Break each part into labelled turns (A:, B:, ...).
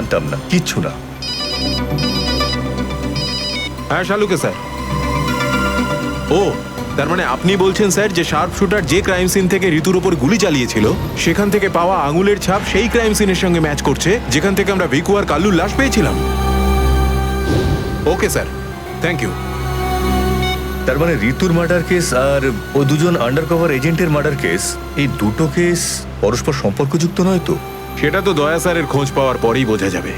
A: জানতাম না, কিচ্ছু না।
B: হ্যাঁ শালুকে স্যার। ও তার মানে আপনি বলছেন স্যার যে শার্প শুটার যে ক্রাইম সিন থেকে ঋতুর উপর গুলি চালিয়েছিল সেখান থেকে পাওয়া আঙুলের ছাপ সেই ক্রাইম সিনের সঙ্গে ম্যাচ করছে যেখান থেকে আমরা ভিকু আর কাল্লুর লাশ পেয়েছিলাম। Okay sir, thank you.
A: তার মানে ঋতুর মার্ডার কেস আর ও দুজন আন্ডারকভার এজেন্টের মার্ডার কেস, এই দুটো কেস পরস্পর সম্পর্কযুক্ত নয় তো?
B: সেটা তো দয়া স্যারের খোঁজ পাওয়ার পরেই বোঝা যাবে।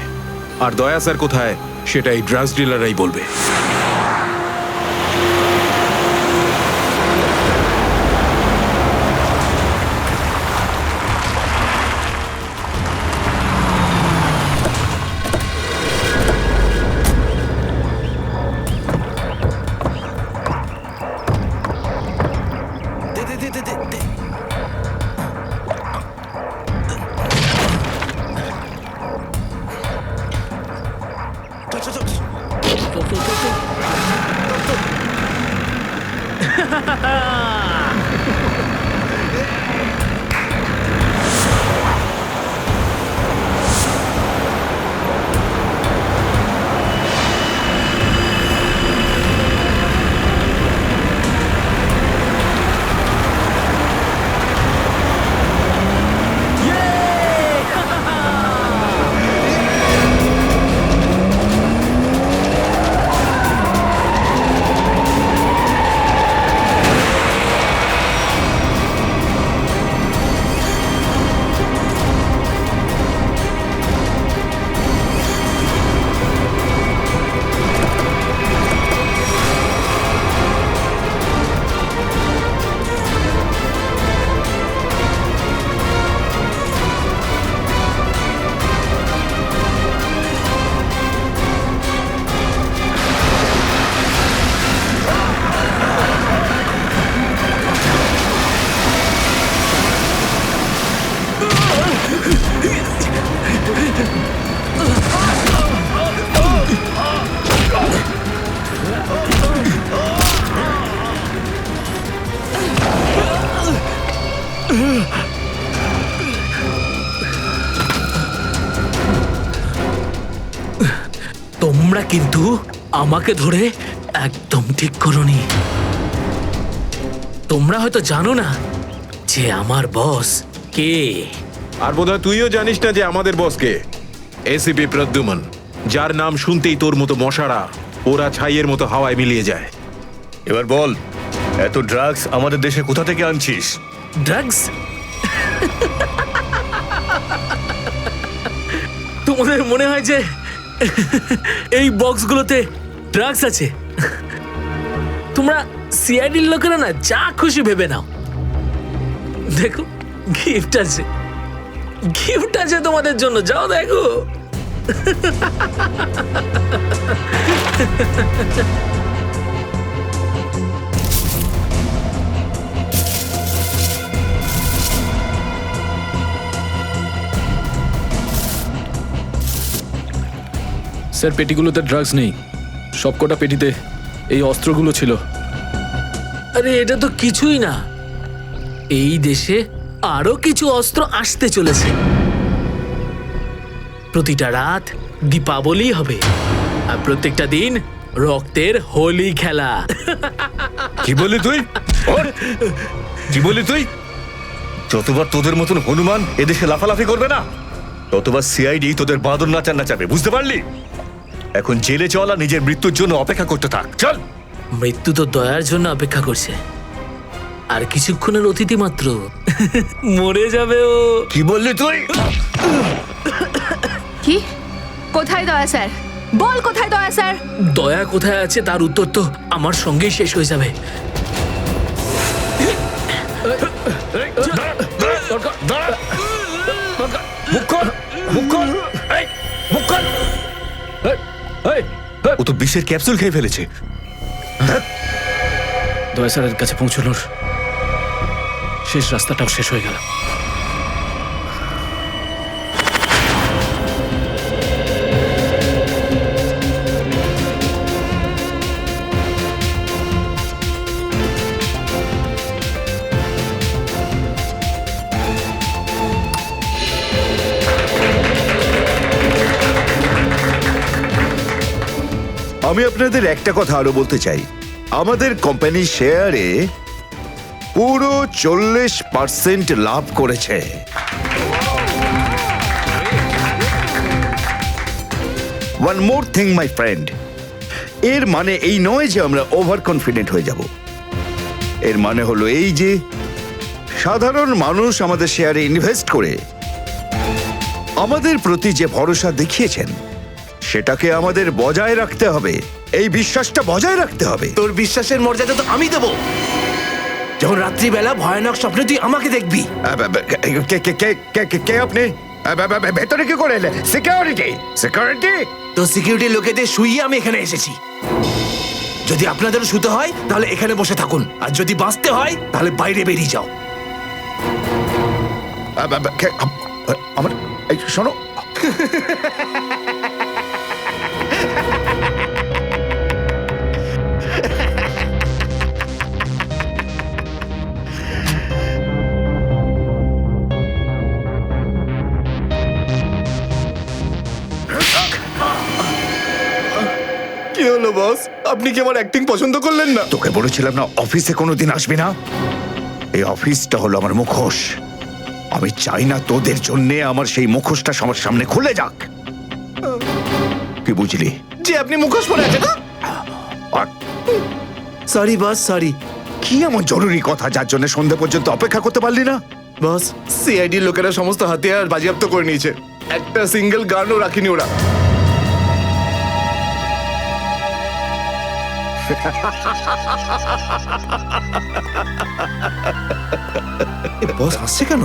B: আর দয়া স্যার কোথায় সেটা এই ড্রাগস ডিলাররাই বলবে।
C: তোমরা কিন্তু আমাকে ধরে একদম ঠিক করোনি। তোমরা হয়তো জানো না যে আমার বস কে।
B: আর বোধহয় তুইও জানিস না যে আমাদের বসকে, এসিপি প্রদ্যুমন, যার নাম শুনতেই তোর মতো মশারা ওরা ছাইয়ের মতো হাওয়ায় মিলিয়ে যায়।
A: এবার বল, এত ড্রাগস আমাদের দেশে কোথা থেকে আনছিস?
C: ড্রাগস? তোমাদের মনে হয় যে এই বক্সগুলোতে ড্রাগস আছে? তোমরা সিআইডির লোকেরা না যা খুশি ভেবে নাও। দেখো গিফট আছে, গিফট আছে তোমাদের জন্য, যাও দেখো।
D: স্যার পেটিগুলোতে ড্রাগস নেই, সবকটা পেটিতে এই অস্ত্রগুলো ছিল।
C: আরে এটা তো কিছুই না, এই দেশে আরো কিছু অস্ত্র আসতে চলেছে। প্রতিটা রাত দীপাবলি হবে আর প্রত্যেকটা দিন রক্তের হোলি খেলা।
A: কি বললি তুই? কি বললি তুই? যতবার তোদের মতন হনুমান এদেশে লাফালাফি করবে না, ততবার সিআইডি তোদের বাঁদর নাচার নাচাবে, বুঝতে পারলি? এখন জেলে চল আর নিজের মৃত্যুর জন্য অপেক্ষা করতে থাক, চল।
C: মৃত্যু তো দয়ার জন্য অপেক্ষা করছে, আর কিছুক্ষণের অতিথি মাত্র মরে যাবে ও।
A: কি বললি তুই?
E: কি? কোথায় দয়া স্যার? বল কোথায় দয়া স্যার?
C: দয়া কোথায় আছে তার উত্তর তো আমার সঙ্গেই শেষ হয়ে যাবে।
A: ও তো বিষের ক্যাপসুল খেয়ে ফেলেছে।
D: দয়া স্যারের কাছে পৌঁছানোর শেষ রাস্তাটাও শেষ হয়ে গেল।
F: আমি আপনাদের একটা কথা আরো বলতে চাই, আমাদের কোম্পানির শেয়ারে পুরো 40% লাভ করেছে। One more thing my friend, এর মানে এই নয় যে আমরা ওভার কনফিডেন্ট হয়ে যাব। এর মানে হলো এই যে সাধারণ মানুষ আমাদের শেয়ারে ইনভেস্ট করে আমাদের প্রতি যে ভরসা দেখিয়েছেন সেটাকে আমাদের বজায় রাখতে হবে, এই বিশ্বাসটা বজায় রাখতে হবে।
G: তোর বিশ্বাসের মর্যাদা তো আমি দেবো যখন রাত্রিবেলা ভয়ানক স্বপ্নে তুই আমাকে দেখবি।
F: কে আপনি? ভেতরে কি করে এলে? সিকিউরিটি সিকিউরিটি
G: তো সিকিউরিটি লোকেদের শুইয়ে আমি এখানে এসেছি। যদি আপনাদেরও শুতে হয় তাহলে এখানে বসে থাকুন, আর যদি বাঁচতে হয় তাহলে বাইরে বেরিয়ে যাও।
F: আমার এই শোনো,
B: কি হলো বস, আপনি কি আমার অ্যাক্টিং পছন্দ করলেন না?
F: তোকে বলেছিলাম না অফিসে কোনোদিন আসবি না? এই অফিসটা হলো আমার মুখোশ। আমি চাই না তোদের জন্যে আমার সেই মুখোশটা সবার সামনে খুলে যাক। কি বুঝলি?
G: যে আপনি মুখোশ পরে আছেন।
F: আর
G: সরি বস, সরি।
F: কি এমন জরুরি কথা যার জন্য সন্ধ্যা পর্যন্ত অপেক্ষা করতে পারলি না?
B: বস, সিআইডির লোকেরা সমস্ত হাতিয়ার বাজেয়াপ্ত করে নিয়েছে, একটা সিঙ্গেল গানও রাখিনি ওরা।
G: বস হাসছে কেন?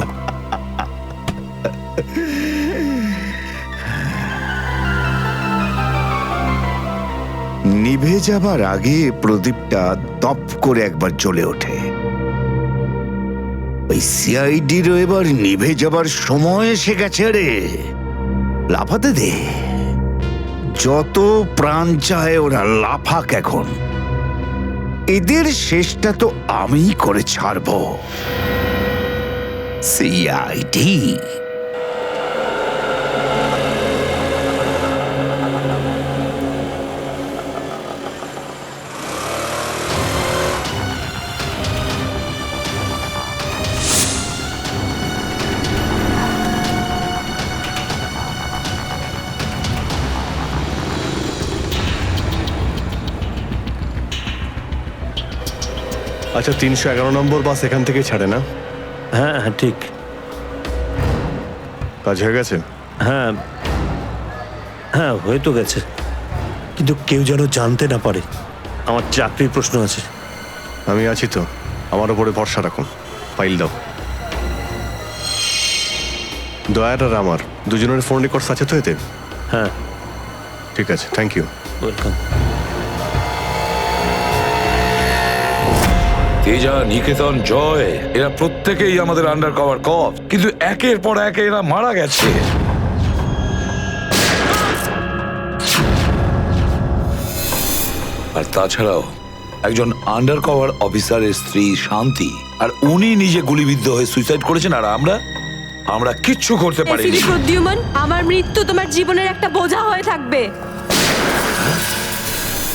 F: নিভে যাবার আগে প্রদীপটা দপ করে একবার জ্বলে ওঠে। ওই সিআইডিরও এবার নিভে যাবার সময় এসে গেছে রে। লাফাতে দে, যত প্রাণ চায় ওরা লাফাক এখন। এদের শেষটা তো আমি করে ছাড়বো। সিআইডি
H: আচ্ছা, 311 নম্বর বাস এখান থেকে ছাড়ে না?
I: হ্যাঁ হ্যাঁ ঠিক।
H: কাজ হয়ে গেছে?
I: হ্যাঁ হ্যাঁ হয়ে তো গেছে, কিন্তু কেউ যেন জানতে না পারে। আমার চাকরির প্রশ্ন আছে।
H: আমি আছি তো, আমার উপরে ভরসা রাখুন। ফাইল দাও। দয়ার আর আমার দুজনের ফোন রেকর্ডস আছে তো এতে?
I: হ্যাঁ
H: ঠিক আছে, থ্যাংক ইউ।
I: ওয়েলকাম।
J: তেজা, নিকেতন, জয়, এরা প্রত্যেকেই আমাদের আন্ডার কভার কপ, কিন্তু একের পর এক এরা মারা গেছে। আর তাছাড়াও একজন আন্ডার কভার অফিসারের স্ত্রী শান্তি, আর উনি নিজে গুলিবিদ্ধ হয়ে সুইসাইড করেছেন, আর আমরা কিচ্ছু করতে পারিনি।
E: এসিডি প্রদ্যুম্ন, আমার মৃত্যু তোমার জীবনের একটা বোঝা হয়ে থাকবে।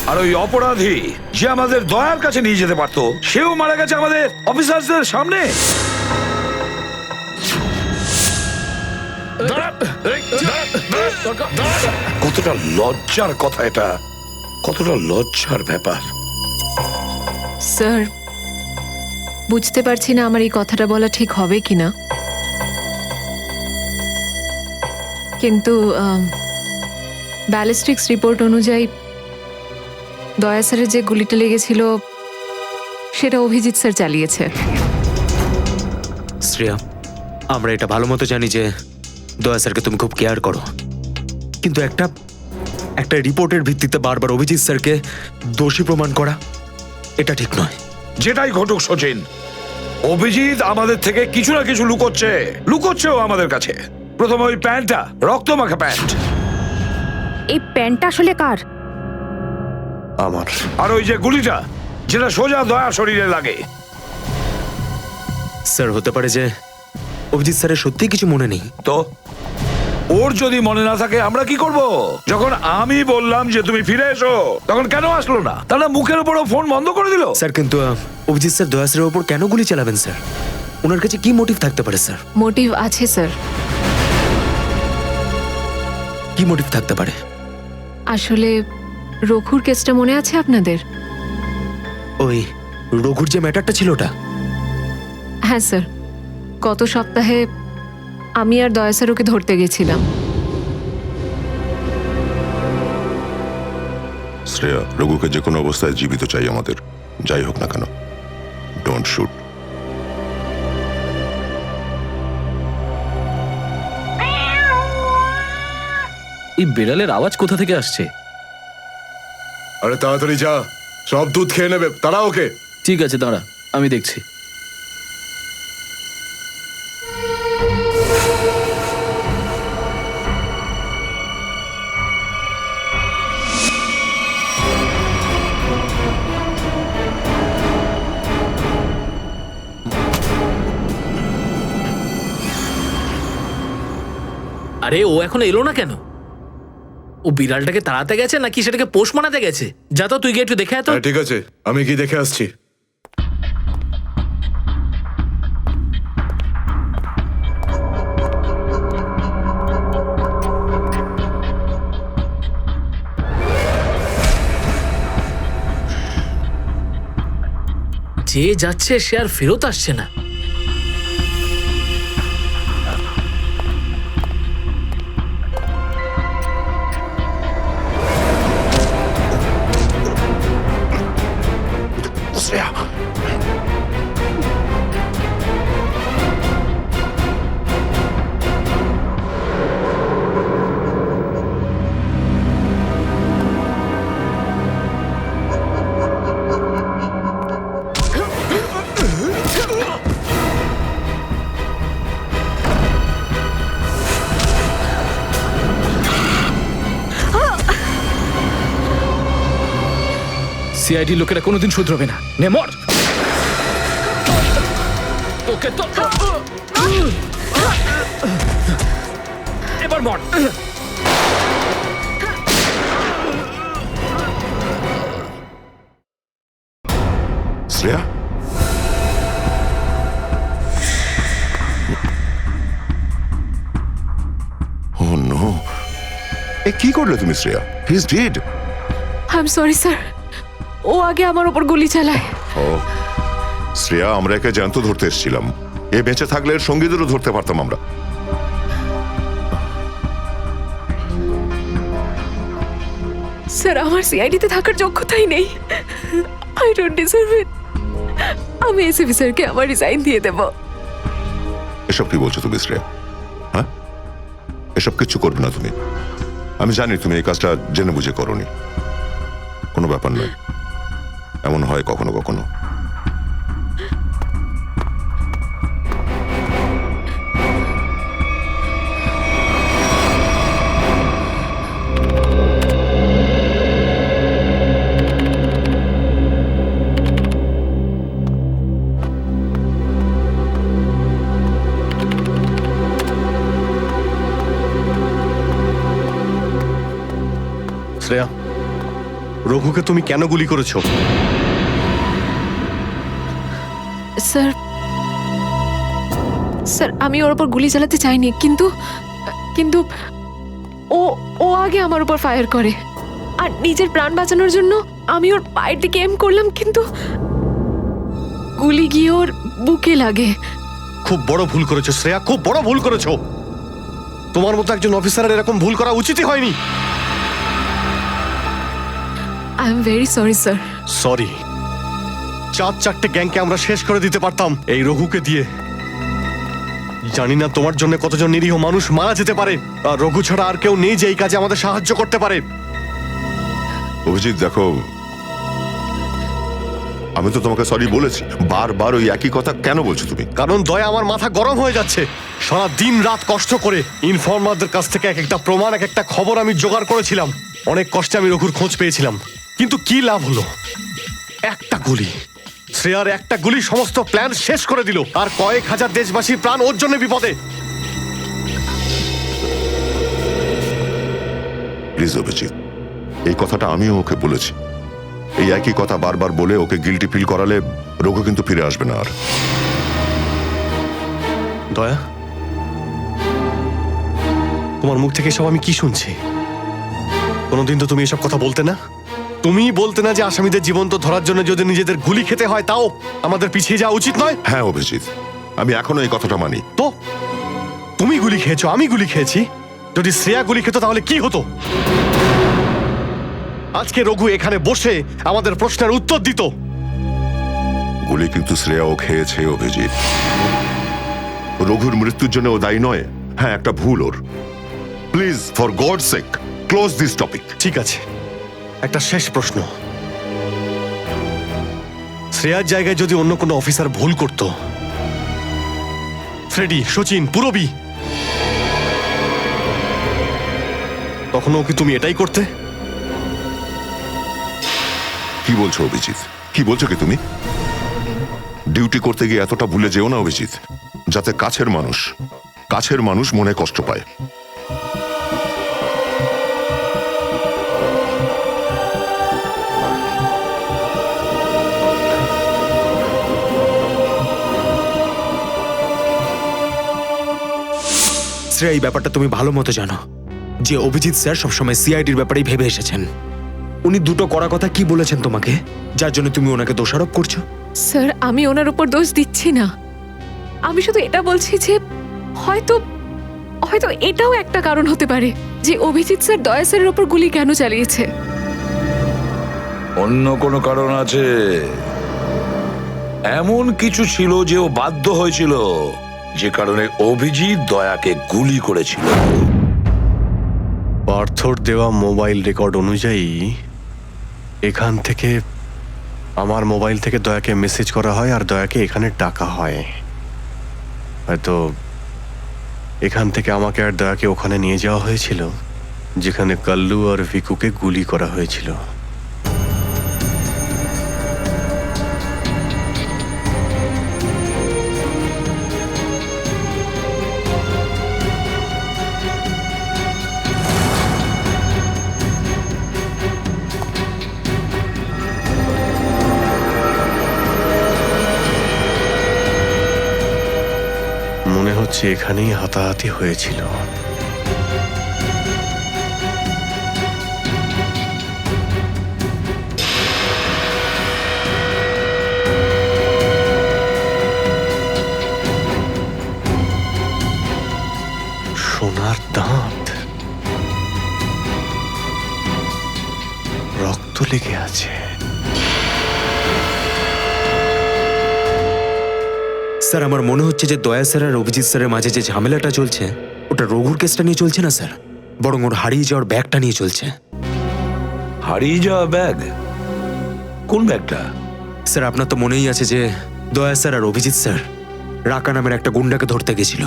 J: আর ওই অপরাধী যে আমাদের দয়ার কাছে নিয়ে যেতে পারতো, সেও মারা গেছে আমাদের অফিসারদের সামনে। কতটা লজ্জার কথা এটা, কতটা লজ্জার ব্যাপার।
K: স্যার, বুঝতে পারছি না আমার এই কথাটা বলা ঠিক হবে কিনা, কিন্তু ব্যালিস্টিক্স রিপোর্ট অনুযায়ী দয়া স্যারের যে গুলিটা লেগেছিল সেটা অভিজিৎ স্যার চালিয়েছে।
G: শ্রেয়া, আমরা এটা ভালো মতো জানি যে দয়া স্যারকে তুমি খুব কেয়ার করো, কিন্তু একটা রিপোর্টের ভিত্তিতে বারবার অভিজিৎ স্যারকে দোষী প্রমাণ করা এটা ঠিক নয়।
J: যেটাই ঘটুক সচিন, অভিজিৎ আমাদের থেকে কিছু না কিছু লুকোচ্ছেও আমাদের কাছে। প্রথমে ওই প্যান্টটা, রক্তমাখা প্যান্ট।
E: এই প্যান্টটা আসলে কার?
H: আমার।
J: আর ওই যে গুলিটা, যেটা সোজা দয়া শরীরে লাগে।
G: স্যার, হতে পারে যে অভিজিৎ স্যারের সত্যি কিছু মনে নেই।
J: তো ওর যদি মনে না থাকে আমরা কি করব? যখন আমি বললাম যে তুমি ফিরে এসো, তখন কেন আসলো না? তাহলে মুখের উপরও ফোন বন্ধ করে দিল।
G: স্যার কিন্তু অভিজিৎ স্যার দয়া স্যারের ওপর কেন গুলি চালাবেন স্যার? ওনার কাছে কি মোটিভ থাকতে পারে স্যার?
K: মোটিভ আছে স্যার।
G: কি মোটিভ থাকতে পারে?
K: আসলে রঘুর কেসটা মনে আছে আপনাদের?
G: ওই রঘুর যে ম্যাটারটা ছিল ওটা?
K: হ্যাঁ স্যার, গত সপ্তাহে আমি আর দয়া স্যার ওকে ধরতে গেছিলাম।
L: শ্রেয়া, রঘুকে যে কোনো অবস্থায় জীবিত চাই আমাদের, যাই হোক না কেন। Don't shoot.
D: এই বেড়ালের আওয়াজ কোথা থেকে আসছে?
H: আরে তাড়াতাড়ি যা, সব দুধ খেয়ে নেবে, তারা ওকে।
D: ঠিক আছে, দাঁড়া, আমি দেখছি।
C: আরে ও এখন এলো না কেন? ও বিড়ালটাকে তাড়াতে গেছে নাকি সেটাকে পোষ মানাতে গেছে? যা তো, তুই গিয়ে একটু দেখে আয় তো।
H: হ্যাঁ, ঠিক আছে, আমি কি দেখে আসছি।
C: যে যাচ্ছে সে আর ফেরত আসছে না।
L: শ্রেয়া,
D: সিআইডি লোকেরা কোনোদিন শুধরবে না। নে মর। ওকে তো এবার মর।
L: শ্রেয়া, ও নো, এ কি করলে তুমি Shreya? He is dead.
K: I am sorry sir, ও আগে আমার ওপর গুলি চালায়।
L: ও শ্রেয়া, আমরা একে জ্যান্ত ধরতে এসেছিলাম। এ বেঁচে থাকলে এর সঙ্গীদেরও ধরতে পারতাম আমরা।
K: স্যার, আমার সিআইডিতে থাকার যোগ্যতাই নেই। আই ডোন্ট ডিজার্ভ ইট। আমি এসিপি স্যারকে আমার রিজাইন দিয়ে দেব।
L: এসব কি বলছো তুমি শ্রেয়া? হ্যাঁ, এসব কিচ্ছু করবে না তুমি। আমি জানি তুমি এই কাজটা জেনে বুঝে করোনি। কোনো ব্যাপার নয়, এমন হয় কখনো কখনো।
I: শ্রেয়া, রঘুকে তুমি কেন গুলি করেছো?
K: স্যার, স্যার আমি ওর উপর গুলি চালাতে চাইনি, কিন্তু কিন্তু ও ও আগে আমার উপর ফায়ার করে। আর নিজের প্রাণ বাঁচানোর জন্য আমি ওর পায়ের দিকে এম করলাম, কিন্তু গুলি গিয়ে ওর বুকে লাগে।
I: খুব বড় ভুল করেছো শ্রেয়া, খুব বড় ভুল করেছো। তোমার মতো একজন অফিসারের এরকম ভুল করা উচিতই হয়নি।
K: I am very sorry sir.
I: Sorry? 4-4টে গ্যাংকে আমরা শেষ করে দিতে পারতাম এই রঘুকে দিয়ে। জানি না তোমার জন্য কতজন নিরীহ মানুষ মারা যেতে পারে, আর রঘু ছাড়া আর কেউ নেই যে এই কাজে আমাদের সাহায্য করতে পারে।
L: অভিজিৎ দেখো, আমি তো তোমাকে সরি বলেছি। বারবার ওই একই কথা কেন বলছো তুমি?
I: কারণ দয়া আমার মাথা গরম হয়ে যাচ্ছে। সারা দিন রাত কষ্ট করে ইনফর্মারদের কাছ থেকে এক একটা প্রমাণ, এক একটা খবর আমি জোগাড় করেছিলাম। অনেক কষ্টে আমি রঘুর খোঁজ পেয়েছিলাম, কিন্তু কি লাভ হলো? একটা গুলি, শ্রেয়ার একটা গুলি সমস্ত প্ল্যান শেষ করে দিল, আর কয়েক হাজার দেশবাসীর প্রাণ ওর জন্য বিপদে।
L: প্লিজ অভিজিৎ, এই কথাটা আমিও ওকে বলেছি। এই একই কথা বারবার বলে ওকে গিল্টি ফিল করালে রঘু কিন্তু ফিরে আসবে না আর।
I: দয়া, তোমার মুখ থেকে সব আমি কি শুনছি? কোনোদিন তো তুমি এসব কথা বলতে না। তুমি বলতে না যে আসামিদের জীবন্ত ধরার জন্য যদি নিজেদের গুলি খেতে হয় তাও আমাদের পিছিয়ে যাওয়া উচিত নয়।
L: হ্যাঁ অভিজিৎ, আমি এখনো এই কথাটা মানি।
I: তো তুমি গুলি খেয়েছো, আমি গুলি খেয়েছি। যদি শ্রেয়া গুলি খেত তাহলে কি হতো? আজকে রঘু এখানে বসে আমাদের প্রশ্নের উত্তর দিত।
L: গুলি কিন্তু শ্রেয়াও খেয়েছে অভিজিৎ। রঘুর মৃত্যুর জন্য ও দায়ী নয়। হ্যাঁ, একটা ভুল ওর। Please, for God sake, close this topic.
I: ঠিক আছে, একটা শেষ প্রশ্ন। শ্রেয়ার জায়গায় যদি অন্য কোনো অফিসার ভুল করত, ফ্রেডি, সচিন, পুরবী, তখনও কি তুমি এটাই করতে?
L: কি বলছো অভিজিৎ? কি বলছো কি তুমি? ডিউটি করতে গিয়ে এতটা ভুলে যেও না অভিজিৎ, যাতে কাছের মানুষ মনে কষ্ট পায়।
G: শ্রেয়া, এই ব্যাপারটা তুমি ভালো মতো জানো যে অভিজিৎ স্যার সবসময় সিআইডির ব্যাপারেই ভেবে এসেছেন। উনি দুটো কড়া কথা কি বলেছেন তোমাকে, যার জন্য তুমি ওনাকে দোষারোপ করছো?
K: স্যার, আমি ওনার উপর দোষ দিচ্ছি না। আমি শুধু এটা বলছি যে হয়তো হয়তো এটাও একটা কারণ হতে পারে যে অভিজিৎ স্যার দয়া স্যারের উপর গুলি কেন চালিয়েছে।
J: অন্য কোনো কারণ আছে? এমন কিছু ছিল যে ও বাধ্য হয়েছিল, যে কারণে অভিজিৎ দয়াকে গুলি করেছিল।
I: পার্থর দেওয়া মোবাইল রেকর্ড অনুযায়ী এখান থেকে আমার মোবাইল থেকে দয়াকে মেসেজ করা হয় আর দয়াকে এখানে ডাকা হয়। হয়তো এখান থেকে আমাকে আর দয়াকে ওখানে নিয়ে যাওয়া হয়েছিল যেখানে কাল্লু আর ভিকুকে গুলি করা হয়েছিল। মনে হচ্ছে এখানেই হাতাহাতি হয়েছিল। সোনার দাঁত, রক্ত লেগে আছে।
G: স্যার, আমার মনে হচ্ছে যে দয়া স্যার আর অভিজিৎ স্যারের মাঝে যে ঝামেলাটা চলছে ওটা রঘুর কেসটা নিয়ে চলছে না স্যার, বরং ওর হারিয়ে যাওয়ার ব্যাগটা নিয়ে চলছে।
J: হারিয়ে যাওয়া ব্যাগ? কোন ব্যাগটা?
G: স্যার, আপনার তো মনেই আছে যে দয়া স্যার আর অভিজিৎ স্যার রাকা নামের একটা গুন্ডাকে ধরতে গেছিল।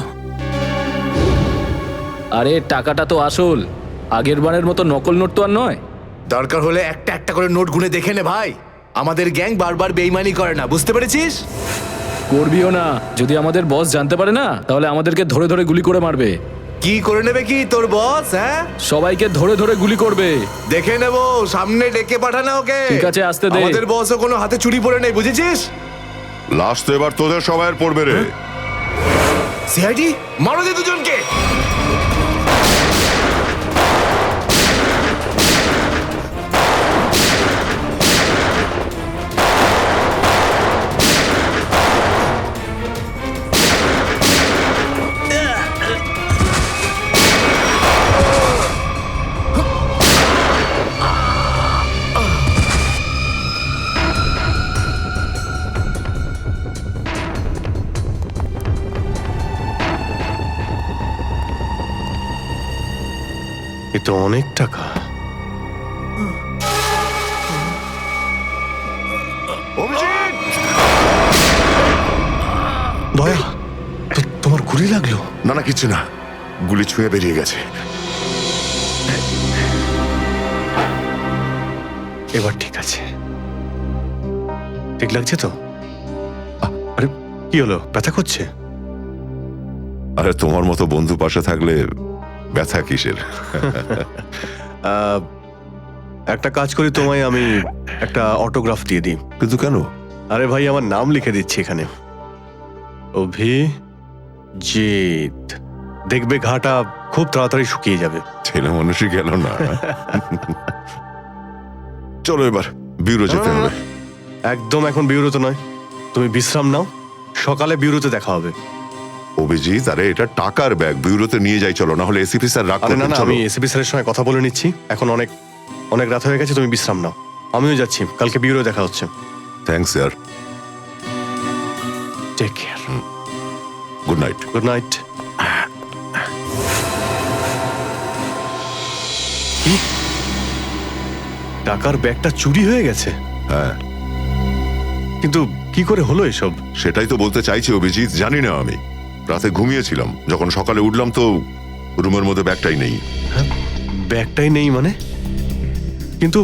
D: আরে টাকাটা তো আসল, আগের বারের মতো নকল নোট তো আর নয়।
A: দরকার হলে একটা একটা করে নোট গুনে দেখে নে ভাই। আমাদের গ্যাং বারবার বেইমানি করে না, বুঝতে পেরেছিস?
D: করবিও না। যদি আমাদের বস জানতে পারে না তাহলে আমাদেরকে ধরে ধরে গুলি করে মারবে।
A: কি করে নেবে কি তোর বস? হ্যাঁ,
D: সবাইকে ধরে ধরে গুলি করবে।
A: দেখে নেবো, সামনে ডেকে পাঠানা ওকে।
D: ঠিক আছে, আসতে দে।
A: আমাদের বসও কোনো হাতে চুরি পড়ে নেই, বুঝেছিস?
L: লাস্ট তো এবার তোদের সবাইয়ের পড়বে রে।
A: সিআইডি মারো দে দুজনকে।
I: এ তো অনেক টাকা। দয়া, তোমার গুলি লাগলো?
L: না না, কিছু না, গুলি ছুঁয়ে বেরিয়ে গেছে।
I: এবার ঠিক আছে, ঠিক লাগছে তো? আরে কি হলো, ব্যথা করছে?
L: আরে তোমার মতো বন্ধু পাশে থাকলে ব্যথা কিসের?
I: একটা কাজ করি, তোমায় আমি একটা অটোগ্রাফ দিয়ে দিই।
L: কিন্তু কেন?
I: আরে ভাই, আমার নাম লিখে দিচ্ছি এখানে, অভিজিৎ। দেখবে ঘাটা খুব তাড়াতাড়ি শুকিয়ে যাবে।
L: ছেলে মানুষই গেল না। চলো এবার বিউরো যেতে হবে।
I: একদম এখন বিউরোতে নয়, তুমি বিশ্রাম নাও, সকালে বিউরোতে দেখা হবে।
L: অভিজিৎ, আরে এটা টাকার ব্যাগ, বিউরোতে নিয়ে যাই চলো, না হলে এসিপি স্যার রাগ
I: আরে না
L: করবেন।
I: না,
L: চলো।
I: আমি এসিপি স্যারের সঙ্গে কথা বলে নিচ্ছি, এখন অনেক অনেক রাত হয়ে গেছে, তুমি বিশ্রাম নাও। আমিও যাচ্ছি, কালকে বিউরো দেখা হচ্ছে।
L: Thanks sir.
I: Take care.
L: Good night.
I: Good night. টাকার ব্যাগটা চুরি হয়ে গেছে?
L: হ্যাঁ,
I: কিন্তু কি করে হলো এসব?
L: সেটাই তো বলতে চাইছি অভিজিৎ, জানি না। আমি রাতে ঘুমিয়েছিলাম, যখন সকালে উঠলাম তো রুমের মধ্যে ব্যাগটাই নেই।
I: ব্যাগটাই নেই মানে? কিন্তু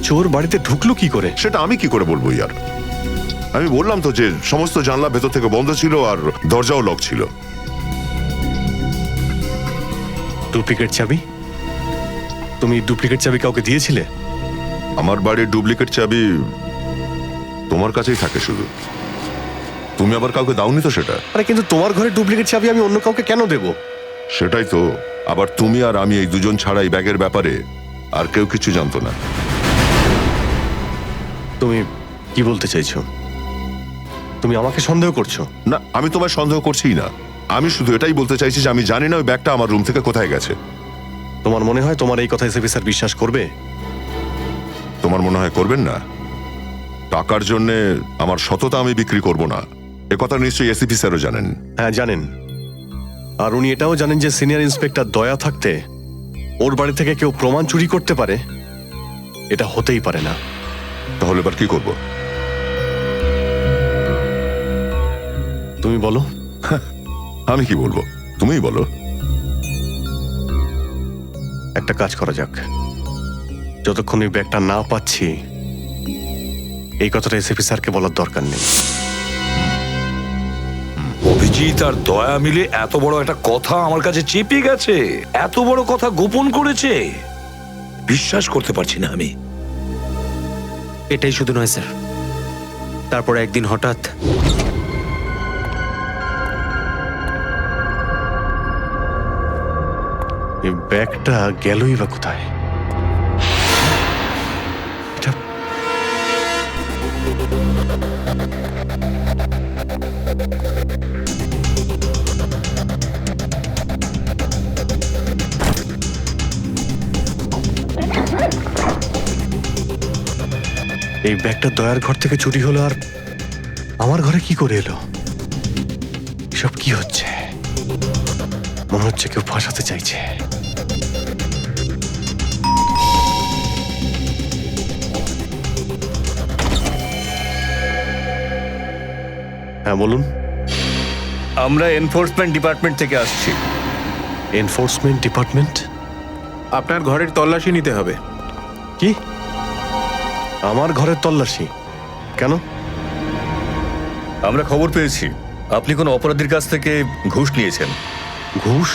I: চোর বাড়িতে ঢুকলো কি করে?
L: সেটা আমি কি করে বলবো ইয়ার? আমি বললাম তো যে সমস্ত জানলা ভেতর থেকে বন্ধ ছিল আর দরজাও লক ছিল।
I: ডুপ্লিকেট চাবি? তুমি ডুপ্লিকেট চাবি কাউকে দিয়েছিলে?
L: আমার বাড়ির ডুপ্লিকেট চাবি তোমার কাছেই থাকে শুধু, তুমি আবার কাউকে দাওনি তো সেটা।
I: আরে কিন্তু তোমার ঘরে ডুপ্লিকেট চাবি আমি অন্য কাউকে কেন দেব?
L: সেটাই তো, আবার তুমি আর আমি এই দুজন ছাড়া এই ব্যাগের ব্যাপারে আর কেউ কিছু জানতো না।
I: তুমি কি বলতে চাইছো? তুমি আমাকে সন্দেহ করছো?
L: না, আমি তোমায় সন্দেহ করছিই না, আমি শুধু এটাই বলতে চাইছি যে আমি জানি না ওই ব্যাগটা আমার রুম থেকে কোথায় গেছে।
I: তোমার মনে হয় তোমার এই কথা এসএপি স্যার বিশ্বাস করবে?
L: তোমার মনে হয় করবেন না? টাকার জন্য আমার সততা আমি বিক্রি করব না, এ কথা নিশ্চয়ই এসিপি স্যারও জানেন।
I: হ্যাঁ জানেন, আর উনি এটাও জানেন যে সিনিয়র ইন্সপেক্টর দয়া থাকতে ওর বাড়ি থেকে কেউ প্রমাণ চুরি করতে পারে, এটা হতেই পারে না।
L: তাহলে এবার কি করব?
I: তুমি বলো।
L: আমি কি বলবো, তুমিই বলো।
I: একটা কাজ করা যাক, যতক্ষণ ওই ব্যাগটা না পাচ্ছি এই কথাটা এসএপি স্যারকে বলার দরকার নেই।
J: অভিজিৎ আর দয়া মিলে এত বড় একটা কথা আমার কাছে চেপে গেছে, এত বড় কথা গোপন করেছে, বিশ্বাস করতে পারছি না আমি।
G: এটাই শুধু নয় স্যার, তারপর একদিন হঠাৎ
I: এই ব্যাগটা গেলই বা কোথায়? এটা এই ব্যাগটা দয়ার ঘর থেকে চুরি হলো, আর আমার ঘরে কি করে এলো? এসব কি হচ্ছে? মনে হচ্ছে কেউ ফাঁসাতে চাইছে। হ্যাঁ বলুন।
A: আমরা এনফোর্সমেন্ট ডিপার্টমেন্ট থেকে আসছি।
I: Enforcement department?
B: আপনার ঘরের তল্লাশি নিতে হবে।
I: কি? আমার ঘরের তল্লাশি কেন?
A: আমরা খবর পেয়েছি আপনি কোনো অপরাধীর কাছ থেকে ঘুষ নিয়েছেন।
I: ঘুষ?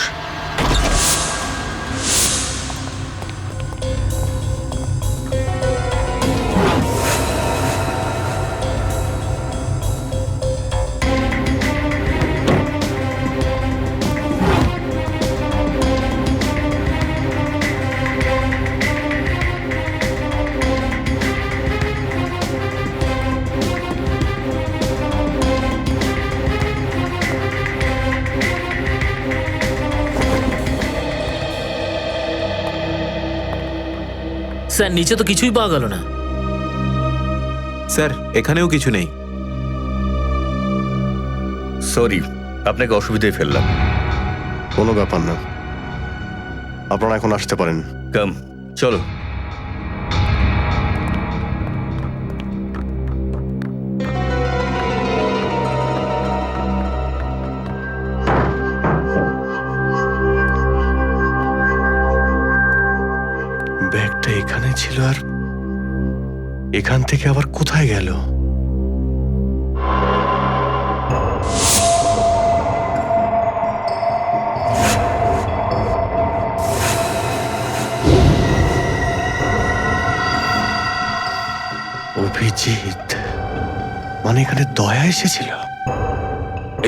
C: স্যার নিচে তো কিছুই পাওয়া গেল না।
B: স্যার এখানেও কিছু নেই।
A: সরি, আপনাকে অসুবিধায় ফেললাম।
I: কোনো ব্যাপার না, আপনারা এখন আসতে পারেন।
A: কাম, চলো।
I: ব্যাগটা এখানে ছিল, আর এখান থেকে আবার কোথায় গেল? অভিজিৎ মানে এখানে দয়া এসেছিল?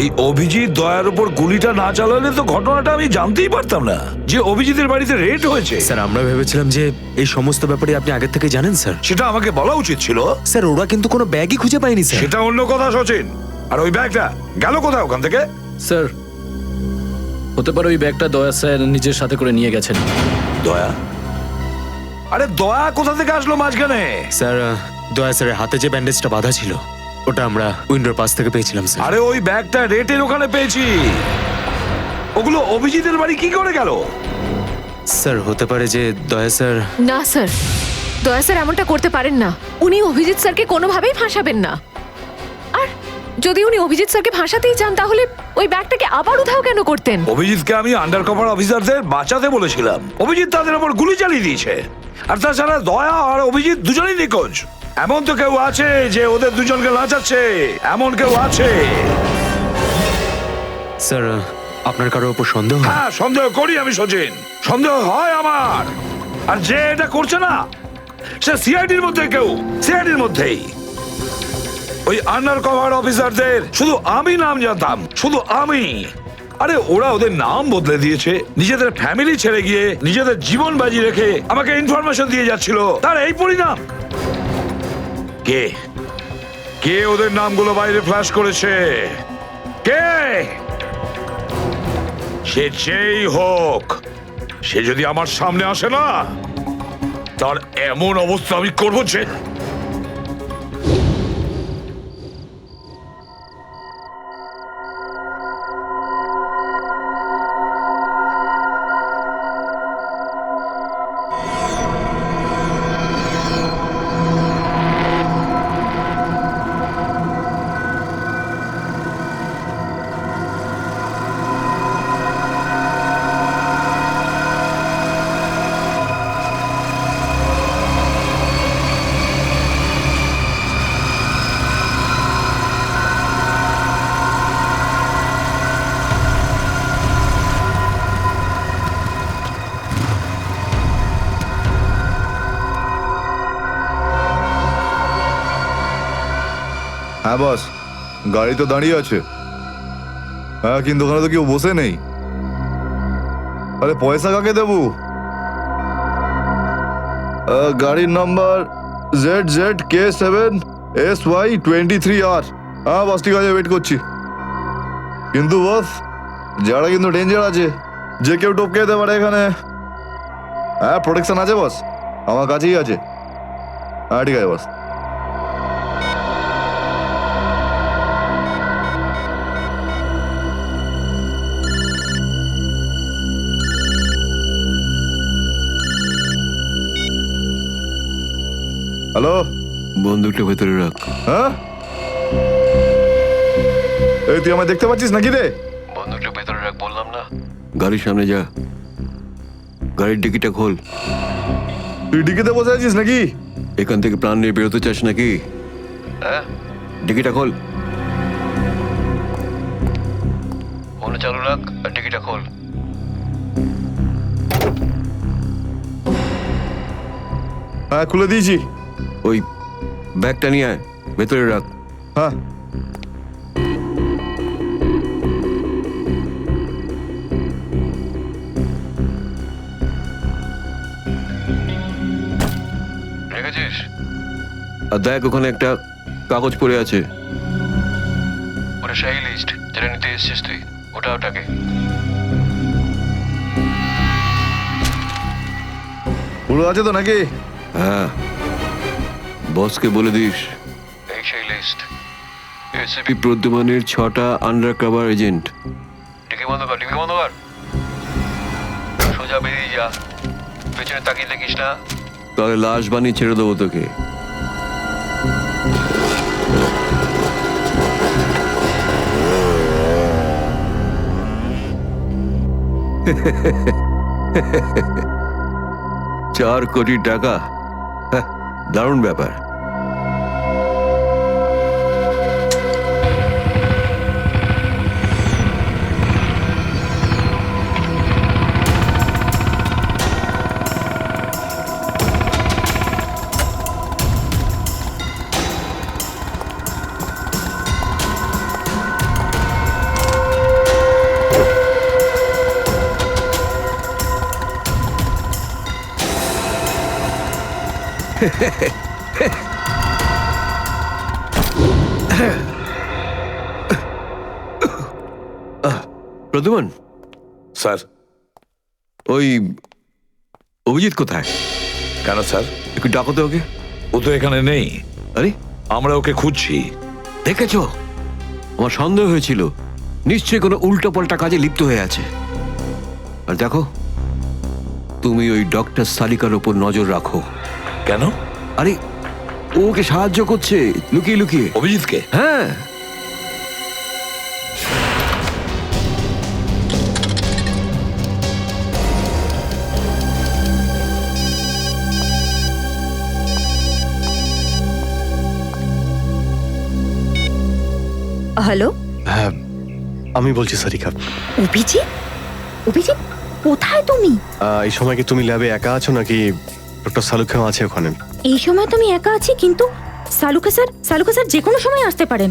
J: এই অভিজিৎ দয়ার উপর গুলিটা না চালালে তো ঘটনাটা আমি জানতেই পারতাম না যে অভিজিতের বাড়িতে রেড হয়েছে।
G: স্যার আমরা ভেবেছিলাম যে এই সমস্ত ব্যাপারে আপনি আগে থেকে জানেন স্যার।
J: সেটা আমাকে বলা উচিত ছিল।
G: স্যার ওরা কিন্তু কোনো ব্যাগই খুঁজে পায়নি স্যার।
J: সেটা অন্য কথা সচিন। আর ওই ব্যাগটা গেল কোথায় ওখান থেকে?
D: স্যার হতে পারে ওই ব্যাগটা দয়া স্যার নিজের সাথে করে নিয়ে গেছেন।
J: দয়া? আরে দয়া কোথা থেকে আসলো মাঝখানে?
G: স্যার দয়া স্যারের হাতে যে ব্যান্ডেজটা বাঁধা ছিল ওটা আমরা উইন্ডোর পাশ থেকে পেয়েছিলাম স্যার।
J: আরে ওই ব্যাগটা রেটের ওখানে পেয়েছি। ওগুলো অভিজিতের বাড়ি কি করে গেল?
G: স্যার হতে পারে যে দয়া স্যার।
K: না স্যার, দয়া স্যার এমনটা করতে পারেন না। উনি অভিজিৎ স্যারকে কোনোভাবেই ফাঁসাবেন না। আর যদি উনি অভিজিৎ স্যারকে ফাঁসাতেই চান তাহলে ওই ব্যাগটাকে আবার উধাও কেন করতেন?
J: অভিজিৎকে আমি আন্ডার কভার অফিসারদের বাঁচাতে বলেছিলাম। অভিজিৎ তাদের উপর গুলি চালিয়ে দিয়েছে। আর তাছাড়া দয়া আর অভিজিৎ দুজনেই নিখোঁজ। এমন তো কেউ আছে যে ওদের দুজনকে লাচাচ্ছে, এমন কেউ আছে?
G: স্যার আপনার কারোর উপর সন্দেহ?
J: হ্যাঁ সন্দেহ করি আমি সচিন, সন্দেহ হয় আমার। আর যে এটা করছে না সে সিআইডির মধ্যে কেউ, সিআইডির মধ্যেই। ওই আন্ডার কভার অফিসারদের শুধু আমি নাম জানতাম, শুধু আমি। আরে ওরা ওদের নাম বদলে দিয়েছে, নিজেদের ফ্যামিলি ছেড়ে গিয়ে নিজেদের জীবন বাজি রেখে আমাকে ইনফরমেশন দিয়ে যাচ্ছিল। তার এই পরিণাম। কে কে ওদের নামগুলো বাইরে ফ্ল্যাশ করেছে? কে? সে যেই হোক, সে যদি আমার সামনে আসে না তার এমন অবস্থা আমি করবো যে।
M: হ্যাঁ বস, গাড়ি তো দাঁড়িয়ে আছে। হ্যাঁ কিন্তু ওখানে তো কেউ বসে নেই। আরে পয়সা কাকে দেবো? গাড়ির নাম্বার ZZK7SY23R। হ্যাঁ বস ঠিক আছে, ওয়েট করছি। কিন্তু বস যারা কিন্তু ডেঞ্জার আছে, যে কেউ টপকে যেতে পারে এখানে। হ্যাঁ প্রোটেকশন আছে বস, আমার কাছেই আছে। হ্যাঁ ঠিক আছে বস। হ্যালো,
B: বন্দুকটা ভেতরে রাখ।
M: হ্যাঁ এই তুই আমায় দেখতে পাচ্ছিস নাকি রে?
I: বন্দুকটা ভেতরে রাখ বললাম না।
B: গাড়ির সামনে যা, গাড়ির ডিকিটা খোল।
M: তুই ডিকিতে বসে আছিস নাকি?
B: এখান থেকে প্রাণ নিয়ে বেরোতে চাস নাকি?
I: হ্যাঁ
B: ডিকিটা খোল।
I: ফোন চালু রাখ আর টিকিটটা খোল।
M: হ্যাঁ খুলে দিয়েছি।
B: ওই ব্যাগটা নিয়ে আয়, ভেতরে রাখ।
M: হ্যাঁ
I: রেখেছিস?
B: আর দেখ ওখানে একটা কাগজ পড়ে আছে।
I: ওটা সেই লিস্ট যেটা নিতে এসেছিস তুই, ওটাকে।
M: পুরো আছে তো নাকি?
B: হ্যাঁ, বসকে বলে দিস
I: এই সেই লিস্ট।
B: এসিপি প্রদ্যুমানের 6টা আন্ডার কভার এজেন্ট।
I: টিকি বন্ধ কর, টিকি বন্ধ কর। সোজা বেরিয়ে যা, পেছনে তাকিয়ে দেখিস না।
B: তাহলে লাশ বানিয়ে ছেড়ে দেবো তোকে। $4 কোটি, দারুণ ব্যাপার।
N: প্রদ্যুমন,
J: স্যার।
N: ওই অভিজিৎ কোথায়?
J: কেন স্যার?
N: একটু ডাকো তো ওকে।
J: ও তো এখানে নেই।
N: আরে,
J: আমরা ওকে খুঁজছি।
N: দেখেছো, আমার সন্দেহ হয়েছিল নিশ্চয়ই কোনো উল্টো পাল্টা কাজে লিপ্ত হয়ে আছে। আর দেখো, তুমি ওই ডক্টর সালিকার ওপর নজর রাখো।
J: কেন?
N: আরে, ও ওকে সাহায্য করছে লুকিয়ে লুকিয়ে।
J: অভিজিৎকে?
N: হ্যাঁ।
E: হ্যালো,
I: হ্যাঁ, আমি বলছি সারিকা।
E: অভিজিৎ? অভিজিৎ, কোথায় তুমি?
I: এই সময় কি তুমি ল্যাবে একা আছো নাকি ডক্টর সালুখাও আছে ওখানে?
E: এই সময় তুমি একা আছি, কিন্তু সালুকা স্যার যে কোনো সময় আসতে পারেন।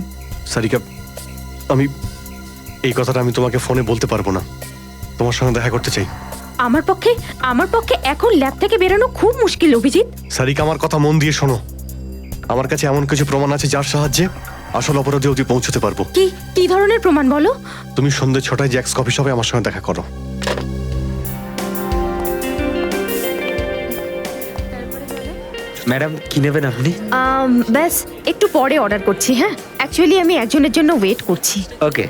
I: সারিকা, আমি এই কথাটা আমি তোমাকে ফোনে বলতে পারবো না। তোমার সঙ্গে দেখা করতে চাই।
E: আমার পক্ষে এখন ল্যাব থেকে বেরোনো খুব মুশকিল অভিজিৎ।
I: সারিকা, আমার কথা মন দিয়ে শোনো। আমার কাছে এমন কিছু প্রমাণ আছে যার সাহায্যে আসল অপরাধী অবধি পৌঁছতে পারবো।
E: কি ধরনের প্রমাণ বলো?
I: তুমি সন্ধ্যে 6টায় জ্যাক্স কফি শপে আমার সঙ্গে দেখা করো।
G: ম্যাডাম, কি নেবেন আপনি?
E: ব্যাস একটু পরে অর্ডার করছি। হ্যাঁ, অ্যাকচুয়ালি আমি একজনের জন্য ওয়েট করছি।
G: ওকে।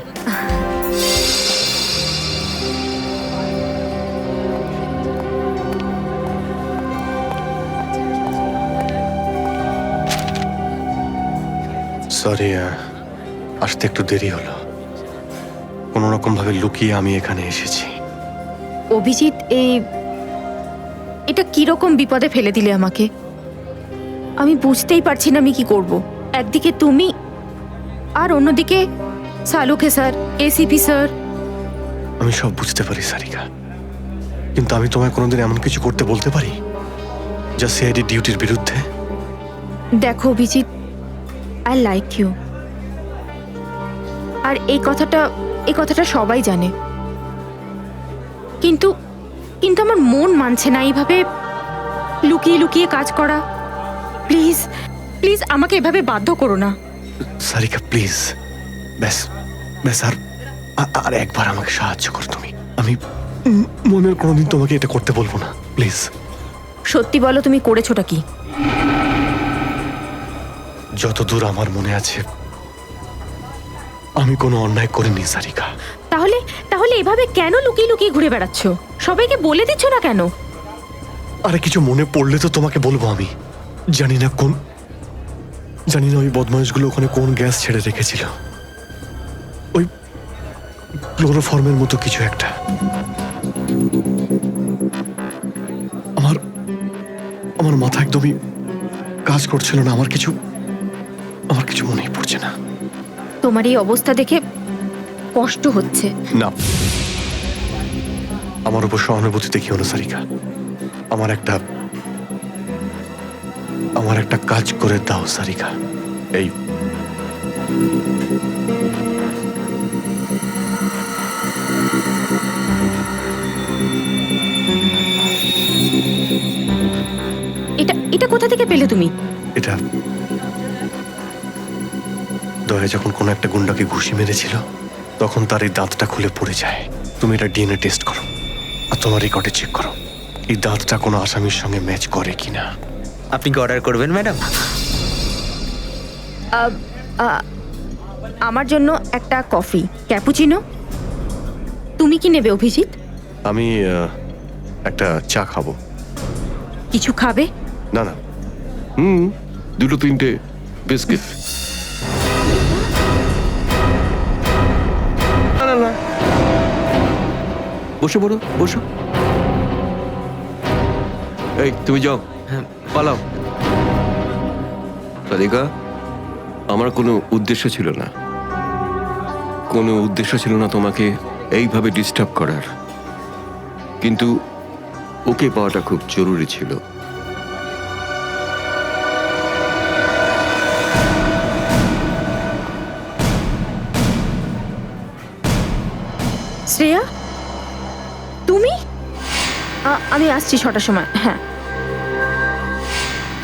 I: সরি, আসতে একটু দেরি হলো। কোনো রকম ভাবে লুকিয়ে আমি এখানে এসেছি।
E: অভিজিৎ, এটা কিরকম বিপদে ফেলে দিলে আমাকে। আমি বুঝতেই পারছি না আমি কি করব। একদিকে তুমি আর অন্যদিকে সালুকে স্যার, এসিপি স্যার।
I: আমি সব বুঝতে পারি সারিকা, কিন্তু আমি তোমায় কোনোদিন এমন কিছু করতে বলতে পারি যা সিআইডি ডিউটির বিরুদ্ধে?
E: দেখো অভিজিৎ, আই লাইক ইউ। আর এই কথাটা সবাই জানে, কিন্তু আমার মন মানছে না এইভাবে লুকিয়ে লুকিয়ে কাজ করা। প্লিজ প্লিজ আমাকে এভাবে বাধ্য করো না।
I: সারিকা প্লিজ, ব্যাস আর একবার আমাকে সাহায্য করো তুমি। আমি মনের কোনোদিন তোমাকে এটা করতে বলবো না, প্লিজ।
E: সত্যি বলো, তুমি করেছোটা কি?
I: যতদূর আমার মনে আছে আমি কোনো অন্যায় করিনি সারিকা।
E: তাহলে এভাবে কেন লুকিয়ে লুকিয়ে ঘুরে বেড়াচ্ছ? সবাইকে বলে দিচ্ছ না কেন?
I: আরে, কিছু মনে পড়লে তো তোমাকে বলবো। আমি জানি না ওই বদমাইশগুলো ওখানে কোন গ্যাস ছেড়ে রেখেছিল। ওই ক্লোরোফর্মের মতো কিছু একটা। আমার মাথা একদমই কাজ করছিল না। আমার কিছু মনেই পড়ছে না।
E: তোমার এই অবস্থা দেখে কষ্ট হচ্ছে।
I: না, আমার উপর সহানুভূতি দেখিও না সারিকা। আমার একটা কাজ করে দাও সারিকা। এই
E: এটা কোথা থেকে পেলে তুমি?
I: এটা দয়া যখন কোনো একটা গুন্ডাকে ঘুষি মেরেছিল তখন তার এই দাঁতটা খুলে পড়ে যায়। তুমি এটা ডিএনএ টেস্ট করো আর তোমার রেকর্ডে চেক করো এই দাঁতটা কোনো আসামির সঙ্গে ম্যাচ করে কিনা।
G: আপনি কি অর্ডার করবেন ম্যাডাম?
E: আমার জন্য একটা কফি ক্যাপুচিনো। তুমি কি নেবে অভিজিৎ?
I: আমি একটা চা খাবো।
E: কিছু খাবে?
I: না না,
N: দুটো তিনটে বিস্কিট।
I: না,
N: বসে পড়ো, বসো। এই তুমি যাও, পালাও। রাধিকা, আমার কোনো উদ্দেশ্য ছিল না তোমাকে এইভাবে ডিস্টার্ব করার, কিন্তু ওকে পাওয়াটা খুব জরুরি ছিল।
E: শ্রেয়া, তুমি? আমি আসছি 6টার সময়। হ্যাঁ,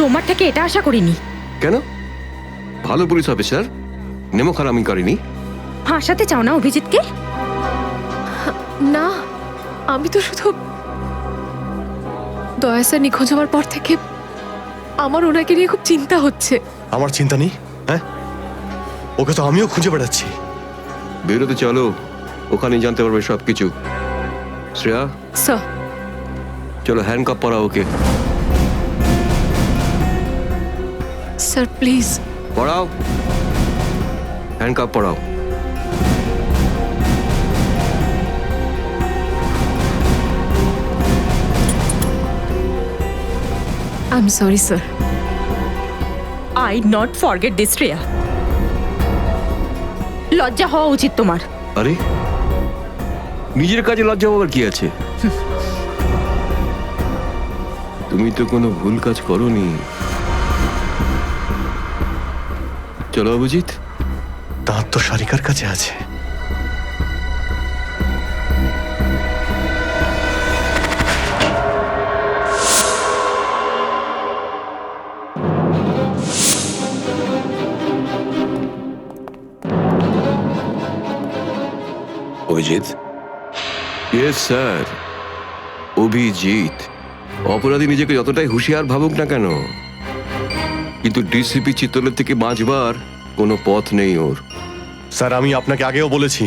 E: তোমার থেকে এটা আশা করিনি।
N: কেন? ভালো পুলিশ অফিসার, নেমো খারামি করেনি।
E: ফাঁসাতে চাও না অভিজিৎকে?
K: না, আমি তো শুধু দয়া স্যার নিখোঁজ হওয়ার পর থেকে আমার ওনাকে নিয়ে খুব চিন্তা হচ্ছে।
I: আমার চিন্তা নেই, হ্যাঁ? ওকে তো আমিও খুঁজে বেড়াচ্ছি।
N: বেরোতে চলো, ওখানেই জানতে পারবে সবকিছু। শ্রেয়া,
K: স্যার,
N: চলো হ্যান্ডকাপ পরাও ওকে।
K: Sir please.
N: পড়াও, হ্যান্ডকাপ পড়াও।
K: I am sorry sir.
E: I not forget this Shreya. লজ্জা হওয়া উচিত তোমার।
N: আরে, নিজের কাজে লজ্জা পাওয়ার কি আছে? তুমি তো কোনো ভুল কাজ করোনি। চলো অভিজিৎ।
I: দাঁত তো সারিকার কাছে আছে।
J: Abhijit,
N: yes sir, Abhijit. অপরাধী নিজেকে যতটাই হুঁশিয়ার ভাবুক না কেন, কিন্তু ডিসিপি চিত্তলের থেকে বাঁচবার কোনো পথ নেই ওর।
I: স্যার, আমি আপনাকে আগেও বলেছি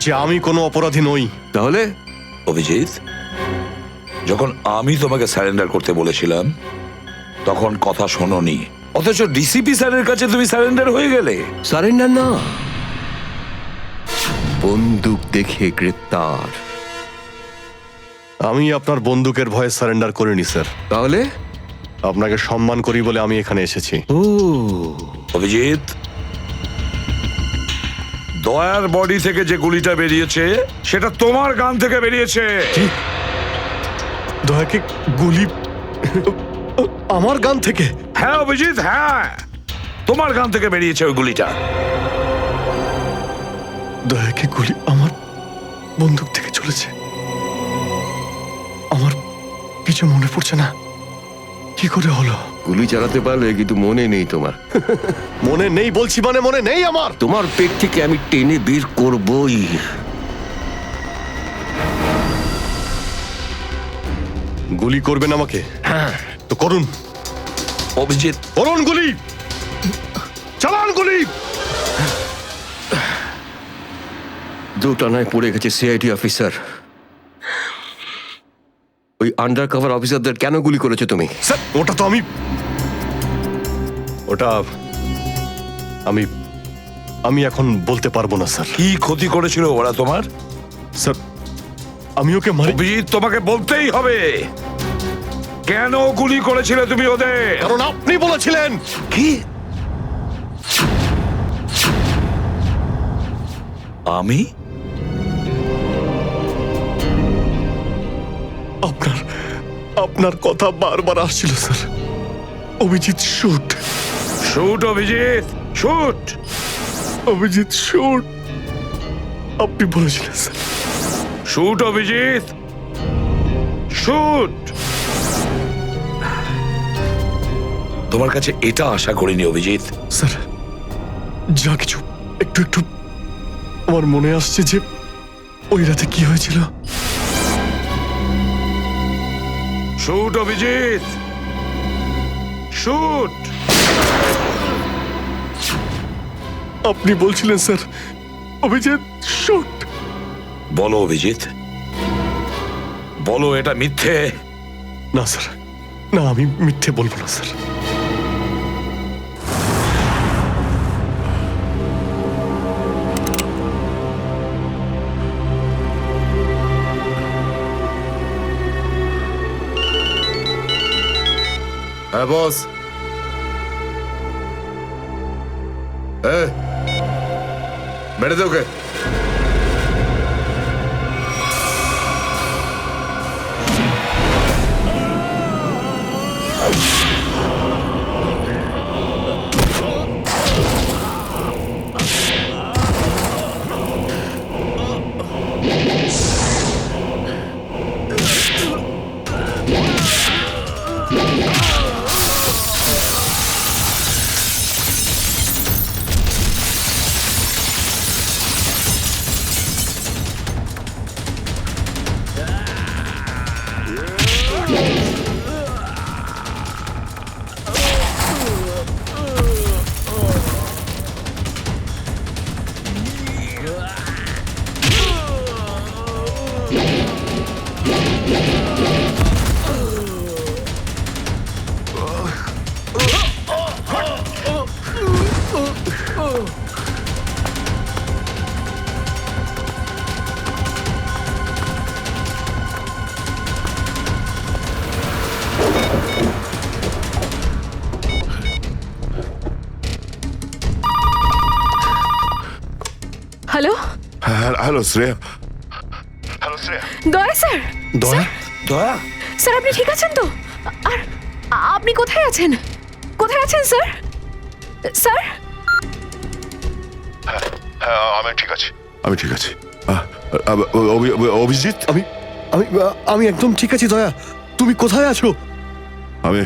I: যে আমি কোনো অপরাধী নই।
N: তাহলে?
J: অভিজিৎ, যখন আমি তোমাকে স্যারেন্ডার করতে বলেছিলাম তখন কথা শোনোনি, অথচ ডিসিপি স্যারের কাছে তুমি স্যারেন্ডার হয়ে গেলে।
N: সারেন্ডার না, বন্দুক দেখে গ্রেপ্তার।
I: আমি আপনার বন্দুকের ভয়ে সারেন্ডার করিনি স্যার।
N: তাহলে?
I: আপনাকে সম্মান করি বলে আমি এখানে এসেছি।
N: ও
J: অভিজিৎ, দয়ার বডি থেকে যে গুলিটা বেরিয়েছে সেটা তোমার গান থেকে বেরিয়েছে।
I: দয়াকে গুলি আমার গান থেকে?
J: হ্যাঁ অভিজিৎ, হ্যাঁ, তোমার গান থেকে বেরিয়েছে ওই গুলিটা।
I: দয়াকে গুলি আমার বন্দুক থেকে চলেছে? আমার কিছু মনে পড়ছে না, কি করে হলো?
N: গুলি চালাতে পারলে, কিন্তু মনে নেই তোমার।
I: মনে নেই বলছি মানে মনে নেই আমার।
N: তোমার পেট থেকে আমি টেনে বের করবই।
I: গুলি করবেন আমাকে?
N: হ্যাঁ
I: তো করুন
J: অভিজিৎ,
I: করুন গুলি, চালান গুলি।
N: দুটানায় পড়ে গেছে সিআইডি অফিসার। ওই আন্ডার কভার অফিসারদের কেন গুলি করেছো তুমি?
I: স্যার, ওটা তো আমি এখন বলতে পারবো না স্যার।
J: কি ক্ষতি করেছিল ওরা তোমার?
I: স্যার, আমি ওকে মারি।
J: অভিজিৎ, তোমাকে বলতেই হবে কেন গুলি করেছিলে তুমি ওদের।
I: কারণ আপনি বলেছিলেন।
J: কি? আমি?
I: আপনার কথা বারবার আসছিল sir. Abhijit shoot.
J: Shoot Abhijit, shoot.
I: Abhijit shoot, আপনি বলেছিলেন স্যার।
J: Shoot Abhijit, shoot. তোমার কাছে এটা আশা করিনি অভিজিৎ।
I: স্যার, যা কিছু একটু একটু আমার মনে আসছে যে ওই রাতে কি হয়েছিল।
J: Shoot Abhijit, shoot.
I: আপনি বলছিলেন স্যার অভিজিৎ শুট।
J: বলো অভিজিৎ, বলো এটা মিথ্যে।
I: না স্যার, না, আমি মিথ্যে বলবো না স্যার।
H: হ্যাঁ বস। মেরে দে ওকে।
K: Hello
L: hello Shreya.
K: Daya sir
H: দয়া
J: দয়া
K: স্যার আপনি ঠিক আছেন তো? আর আপনি কোথায় আছেন? কোথায় আছেন স্যার? স্যার
L: হ্যাঁ আমি ঠিক আছি, আমি ঠিক আছি। অভিজিৎ,
I: আমি আমি আমি একদম ঠিক আছি দয়া। তুমি কোথায় আছো?
L: আমি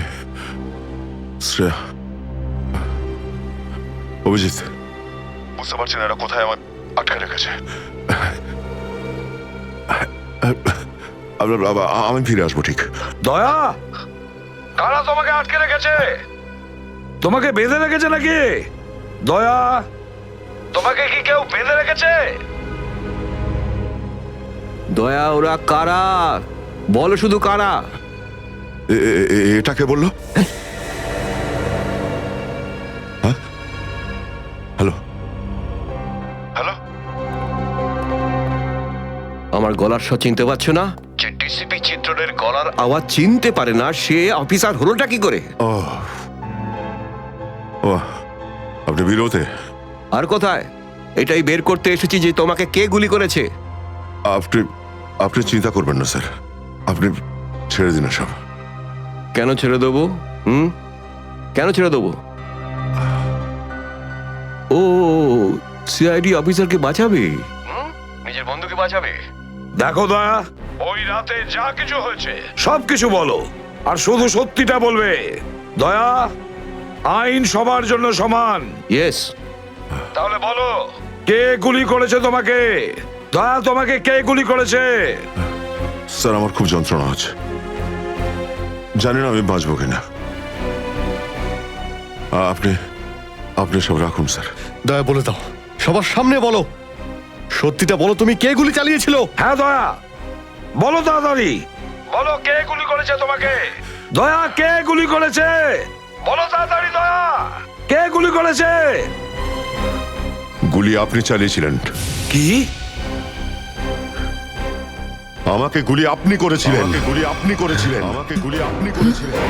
L: শ্রেয়া। অভিজিৎ, বুঝতে পারছি না এরা কোথায় আমার আটকে রেখেছে। আমি ফিরে আসবো ঠিক।
J: দয়া, কারা তোমাকে আটকে রেখেছে? তোমাকে বেঁধে রেখেছে নাকি? দয়া, তোমাকে কি কেউ বেঁধে রেখেছে?
N: দয়া ওরা কারা? বলো শুধু কারা?
L: এটা কে বললো? হ্যাঁ, হ্যালো হ্যালো,
N: আমার গলার স্বর চিনতে পারছো না? যে ডিসিপি চিত্রের গলার আওয়াজ চিনতে পারে না সে অফিসার হলোটা কি করে?
L: ও ও, আপনি বিরোধে?
N: আর কোথায়? এটাই বের করতে এসেছি যে তোমাকে কে গুলি করেছে।
L: আপনি আপনি চিন্তা করবেন না স্যার, আপনি ছেড়ে দিন সব।
N: কেন ছেড়ে দেবো? কেন ছেড়ে দেবো? ও সিআইডি অফিসারকে বাঁচাবে, নিজের বন্ধুকে বাঁচাবে।
J: দেখো দয়া, ওই রাতে যা কিছু হয়েছে সবকিছু বলো, আর শুধু সত্যিটা বলবে। দয়া, আইন সবার জন্য সমান।
N: ইয়েস।
J: তাহলে বলো, কে গুলি করেছে তোমাকে? দয়া, তোমাকে কে গুলি করেছে?
L: স্যার আমার খুব যন্ত্রণা হচ্ছে, জানি না আমি বাঁচবো কিনা। আপনি আপনি সব রাখুন স্যার।
I: দয়া বলে দাও, সবার সামনে বলো, সত্যিটা বলো, তুমি কে গুলি চালিয়েছিল?
J: হ্যাঁ দয়া, বলো তাড়াতাড়ি, বলো কে গুলি করেছে তোমাকে? দয়া, কে গুলি করেছে? বলো তাড়াতাড়ি দয়া, কে গুলি করেছে?
L: গুলি আপনি চালিয়েছিলেন।
J: কি?
L: আমাকে গুলি আপনি করেছিলেন। আমাকে গুলি আপনি করেছিলেন। আমাকে গুলি আপনি করেছিলেন।